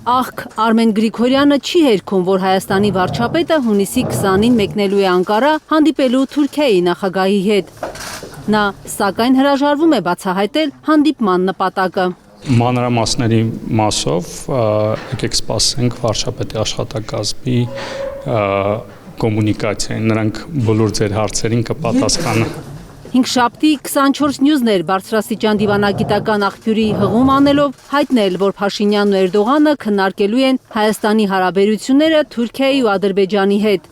Աղք Արմեն Գրիգորյանը չի հերքում, որ Հայաստանի վարչապետը հունիսի 20-ին մեկնելու է Անկարա հանդիպելու Թուրքիայի նախագահի հետ։ Նա սակայն հրաժարվում է բացահայտել հանդիպման նպատակը։ Մանրամասների մասով եկեք սպասենք վարչապետի աշխատակազմի կոմունիկացիային, նրանք բոլոր ձեր հարցերին կպատասխանեն։ Հինգշաբթի 24 Նյուզն էր բարձրաստիճան դիվանագիտական աղբյուրի հղում անելով հայտնել, որ Փաշինյանն ու Էրդողանը քննարկելու են Հայաստանի հարաբերությունները Թուրքիայի ու Ադրբեջանի հետ։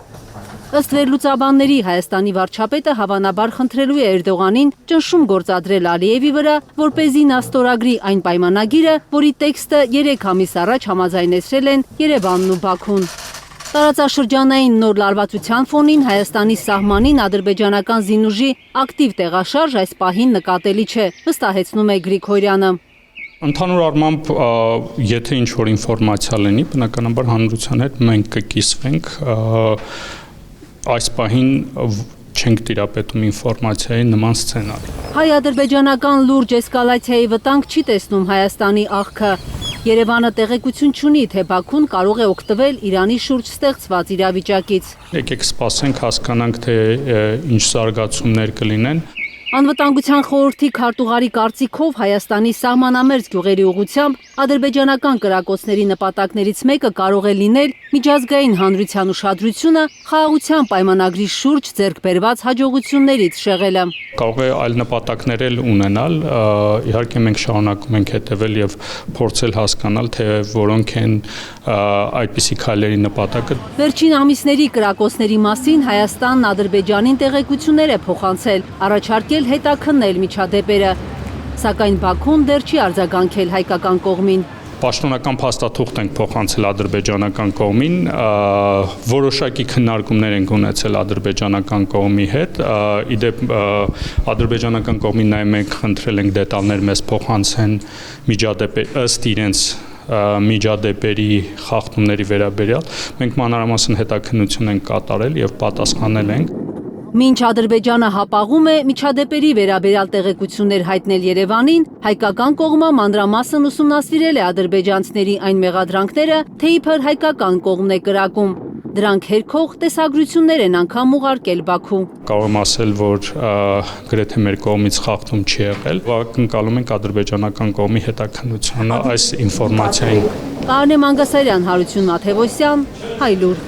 Ըստ վերլուծաբանների Հայաստանի վարչապետը հավանաբար խնդրելու է Էրդողանին ճնշում գործադրել Ալիևի վրա, որպեսզի նա ստորագրի այն պայմանագիրը, որի տեքստը 3 ամիս առաջ համաձայնեցրել են Երևանն ու Բաքուն։ Տարածաշրջանային նոր լարվածության ֆոնին Հայաստանի սահմանին ադրբեջանական զինուժի ակտիվ տեղաշարժ այս պահին նկատելի չէ, վստահեցնում է Գրիգորյանը։ Ընդհանուր առմամբ, եթե ինչ-որ ինֆորմացիա լինի, բնականաբար հանրության հետ մենք կկիսվենք, այս պահին չենք տիրապետում ինֆորմացիայի նման սցենարի։ Հայ-ադրբեջանական լուրջ էսկալացիայի վտանգ չի տեսնում Հայաստանի աղքը։ Երևանը տեղեկություն չունի, թե Բաքուն կարող է օգտվել Իրանի շուրջ ստեղծված իրավիճակից։ Եկեք սպասենք, հասկանանք, թե ինչ զարգացումներ կլինեն։ Անվտանգության խորհրդի քարտուղարի կարծիքով Հայաստանի սահմանամերձ գյուղերի ուղղությամբ ադրբեջանական կրակոցների նպատակներից մեկը կարող է լինել միջազգային հանրության ուշադրությունը խաղաղության պայմանագրի շուրջ ձեռք բերված հաջողություններից շեղելը։ Կարող է այլ նպատակներ էլ ունենալ, իհարկե մենք շարունակում ենք հետևել եւ փորձել հասկանալ, թե որոնք են այդպիսի քայլերի նպատակը։ Վերջին ամիսների կրակոցների մասին Հայաստանն Ադրբեջանին տեղեկություններ է փոխանցել, առաջարկել հետաքննել միջադեպերը, սակայն Բաքուն դեռ չի արձագանքել հայկական կողմին։ Պաշտոնական փաստաթուղթ ենք փոխանցել ադրբեջանական կողմին, որոշակի քննարկումներ ենք ունեցել ադրբեջանական կողմի հետ, իդեպ ադրբեջանական կողմին նաև մենք խնդրել ենք դետալներ մեզ փոխանցեն միջադեպեր ըստ իրենց միջադեպերի խախտումների վերաբերյալ, մենք մանրամասն հետաքննություն ենք կատարել եւ պատասխանել ենք։ Մինչ Ադրբեջանը հապաղում է միջադեպերի վերաբերյալ տեղեկություններ հայտնել Երևանին, հայկական կողմը մանրամասն ուսումնասիրել է ադրբեջանցիների այն մեղադրանքները, թե իբր հայկական կողմն է կրակում։ Դրանք հերքող տեսագրություններ են անգամ ուղարկել Բաքու։ Կարող եմ ասել, որ գրեթե մեր կողմից խախտում չի եղել։ Ակնկալում ենք ադրբեջանական կողմի հետաքննությունը այս ինֆորմացիային։ Կարինե Մանգասարյան, Հարություն Մաթևոսյան, Հայլուր։